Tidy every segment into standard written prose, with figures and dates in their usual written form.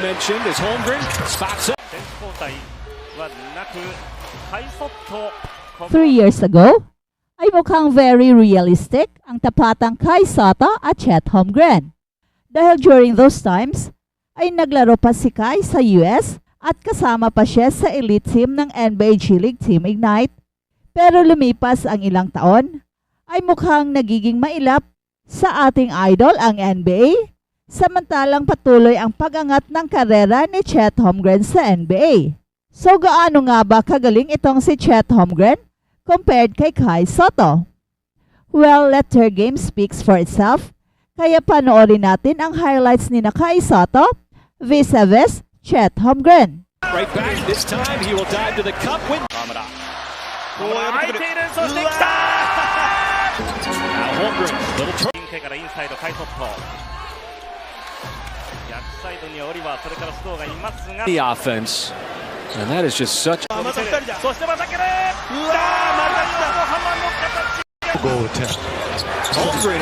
mentioned as Holmgren spots it. 3 years ago, ay mukhang very realistic ang tapatang Kai Sotto at Chet Holmgren. Dahil during those times, ay naglaro pa si Kai sa US at kasama pa siya sa elite team ng NBA G League Team Ignite. Pero lumipas ang ilang taon, ay mukhang nagiging mailap sa ating idol ang NBA, samantalang patuloy ang pag-angat ng karera ni Chet Holmgren sa NBA. So gaano nga ba kagaling itong si Chet Holmgren compared kay Kai Sotto? Well, let her game speaks for itself, kaya panoorin natin ang highlights ni na Kai Sotto vis-a-vis Chet Holmgren. Right back, this time he will dive to the cup win. Now Holmgren, little turn. The offense, and that is just such a goal attempt. Holmgren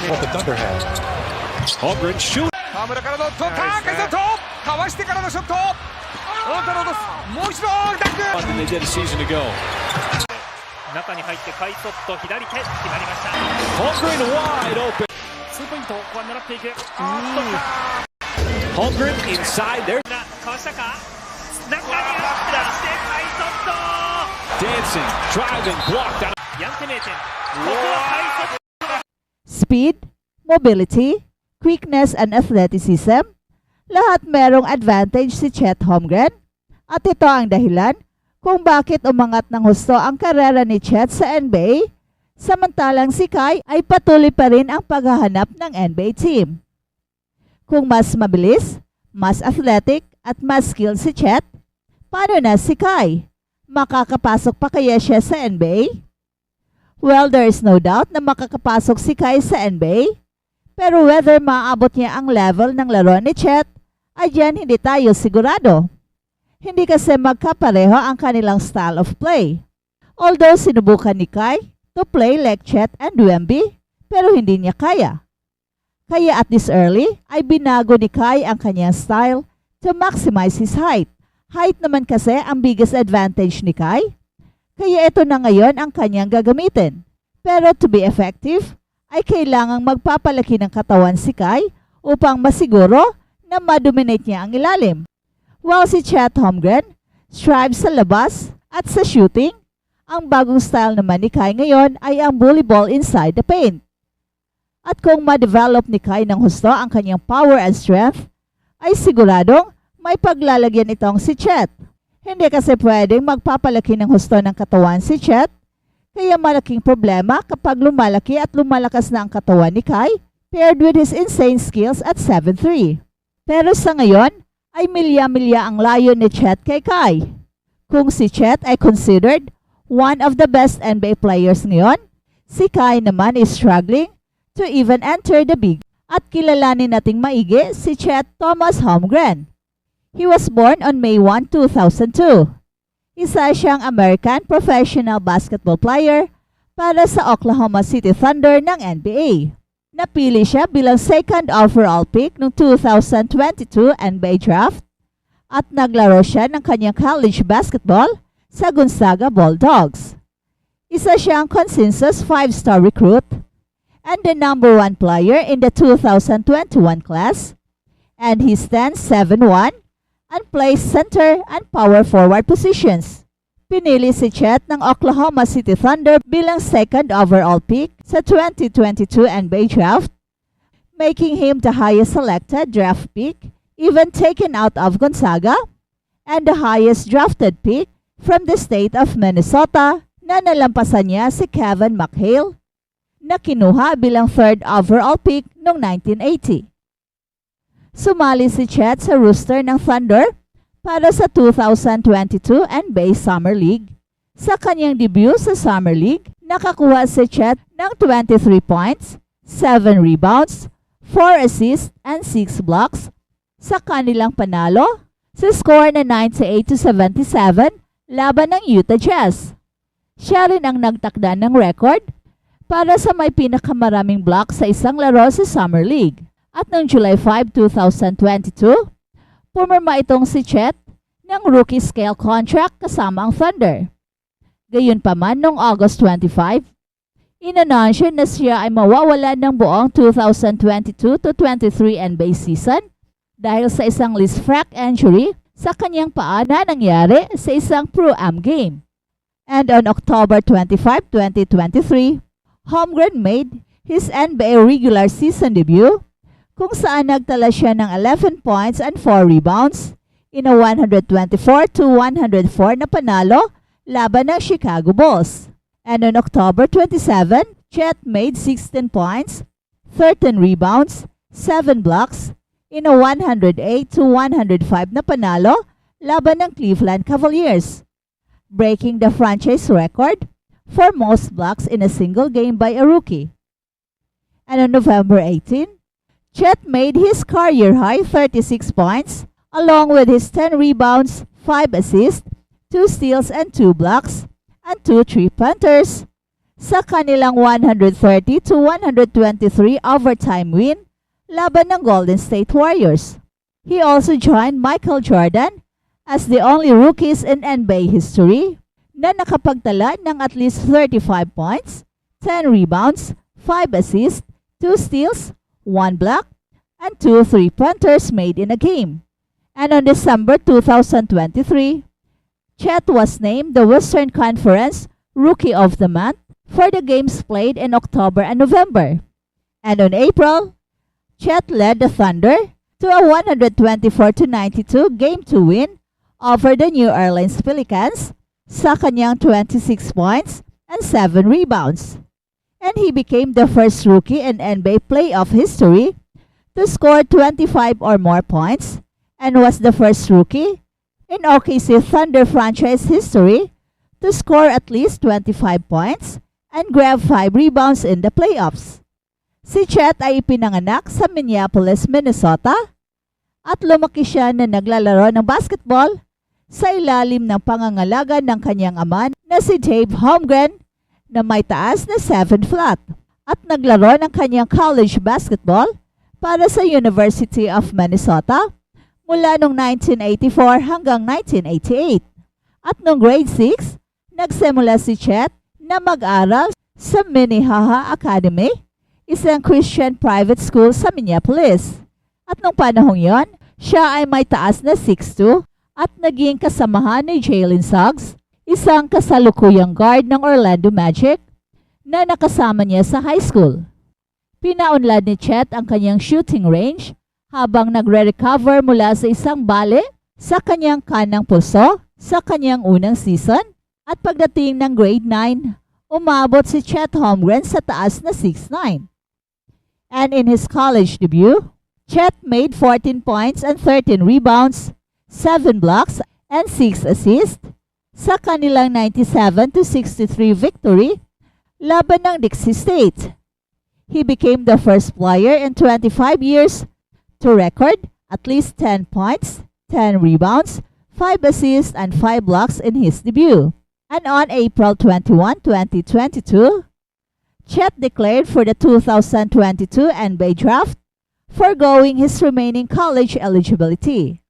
what the Thunder had. Holmgren shoot. 河村からの取った、ショットかわしてからのショット、大田の落とす、もう一度ダンク。 than they did a season ago. 中に入ってカイソット左手決まりました。 Holmgren wide open. ツーポイント、ここは狙っていく。 Holmgren inside there. かわしたか。中にあったしてカイソット。 Dancing, driving, blocked out. ヤンテメーテン。ここはカイソット。 Speed, mobility, quickness and athleticism, lahat merong advantage si Chet Holmgren. At ito ang dahilan kung bakit umangat ng husto ang karera ni Chet sa NBA, samantalang si Kai ay patuloy pa rin ang paghahanap ng NBA team. Kung mas mabilis, mas athletic at mas skilled si Chet, paano na si Kai? Makakapasok pa kaya siya sa NBA? Well, there is no doubt na makakapasok si Kai sa NBA, pero whether maaabot niya ang level ng laro ni Chet, ay diyan hindi tayo sigurado. Hindi kasi magkapareho ang kanilang style of play. Although sinubukan ni Kai to play like Chet and Wemby, pero hindi niya kaya. Kaya at this early, ay binago ni Kai ang kanyang style to maximize his height. Height naman kasi ang biggest advantage ni Kai. Kaya ito na ngayon ang kanyang gagamitin. Pero to be effective, ay kailangang magpapalaki ng katawan si Kai upang masiguro na madominate niya ang ilalim. While si Chet Holmgren strives sa labas at sa shooting, ang bagong style naman ni Kai ngayon ay ang bully ball inside the paint. At kung ma-develop ni Kai ng husto ang kanyang power and strength, ay siguradong may paglalagyan itong si Chet. Hindi kasi pwedeng magpapalaki ng husto ng katawan si Chet, kaya malaking problema kapag lumalaki at lumalakas na ang katawan ni Kai paired with his insane skills at 7'3". Pero sa ngayon, ay milya-milya ang layo ni Chet kay Kai. Kung si Chet ay considered one of the best NBA players ngayon, si Kai naman is struggling to even enter the big. At kilalanin nating maigi si Chet Thomas Holmgren. He was born on May 1, 2002. Isa siyang American professional basketball player para sa Oklahoma City Thunder ng NBA. Napili siya bilang second overall pick noong 2022 NBA Draft at naglaro siya ng kanyang college basketball sa Gonzaga Bulldogs. Isa siyang consensus 5-star recruit and the number 1 player in the 2021 class, and he stands 7'1" and plays center and power forward positions. Pinili si Chet ng Oklahoma City Thunder bilang second overall pick sa 2022 NBA Draft, making him the highest selected draft pick even taken out of Gonzaga and the highest drafted pick from the state of Minnesota na nalampasan niya si Kevin McHale na kinuha bilang third overall pick noong 1980. Sumali si Chet sa roster ng Thunder para sa 2022 NBA Summer League. Sa kanyang debut sa Summer League, nakakuha si Chet ng 23 points, 7 rebounds, 4 assists, and 6 blocks sa kanilang panalo sa score na 98-77 laban ng Utah Jazz. Siya rin ang nagtakda ng record para sa may pinakamaraming blocks sa isang laro sa Summer League. At noong July 5, 2022, pumirma itong si Chet ng rookie scale contract kasama ang Thunder. Gayunpaman noong August 25, inanunsyo na siya ay mawawalan ng buong 2022-23 NBA season dahil sa isang wrist fracture injury sa kanyang paa na nangyari sa isang pro-am game. And on October 25, 2023, Holmgren made his NBA regular season debut kung saan nagtala siya ng 11 points and 4 rebounds in a 124-104 na panalo laban ng Chicago Bulls. And on October 27, Chet made 16 points, 13 rebounds, 7 blocks in a 108-105 na panalo laban ng Cleveland Cavaliers, breaking the franchise record for most blocks in a single game by a rookie. And on November 18, Chet made his career-high 36 points along with his 10 rebounds, 5 assists, 2 steals and 2 blocks, and 2 three-pointers sa kanilang 130-123 overtime win laban ng Golden State Warriors. He also joined Michael Jordan as the only rookies in NBA history na nakapagtala ng at least 35 points, 10 rebounds, 5 assists, 2 steals, 1 block, and 2 three-pointers made in a game. And on December 2023, Chet was named the Western Conference Rookie of the Month for the games played in October and November. And on April, Chet led the Thunder to a 124-92 Game 2 win over the New Orleans Pelicans sa kanyang 26 points and 7 rebounds. And he became the first rookie in NBA playoff history to score 25 or more points and was the first rookie in OKC Thunder franchise history to score at least 25 points and grab 5 rebounds in the playoffs. Si Chet ay ipinanganak sa Minneapolis, Minnesota at lumaki siya na naglalaro ng basketball sa ilalim ng pangangalaga ng kanyang ama na si Dave Holmgren na may taas na 7 flat at naglaro ng kanyang college basketball para sa University of Minnesota mula noong 1984 hanggang 1988. At noong grade 6, nagsimula si Chet na mag-aral sa Minnehaha Academy, isang Christian private school sa Minneapolis. At noong panahong yon, siya ay may taas na 6'2" at naging kasamahan ni Jalen Suggs, isang kasalukuyang guard ng Orlando Magic na nakasama niya sa high school. Pinaunlad ni Chet ang kanyang shooting range habang nagre-recover mula sa isang bale sa kanyang kanang pulso sa kanyang unang season at pagdating ng grade 9, umabot si Chet Holmgren sa taas na 6'9". And in his college debut, Chet made 14 points and 13 rebounds, 7 blocks, and 6 assists sa kanilang 97-63 victory laban ng Dixie State. He became the first player in 25 years to record at least 10 points, 10 rebounds, 5 assists, and 5 blocks in his debut. And on April 21, 2022, Chet declared for the 2022 NBA Draft, foregoing his remaining college eligibility.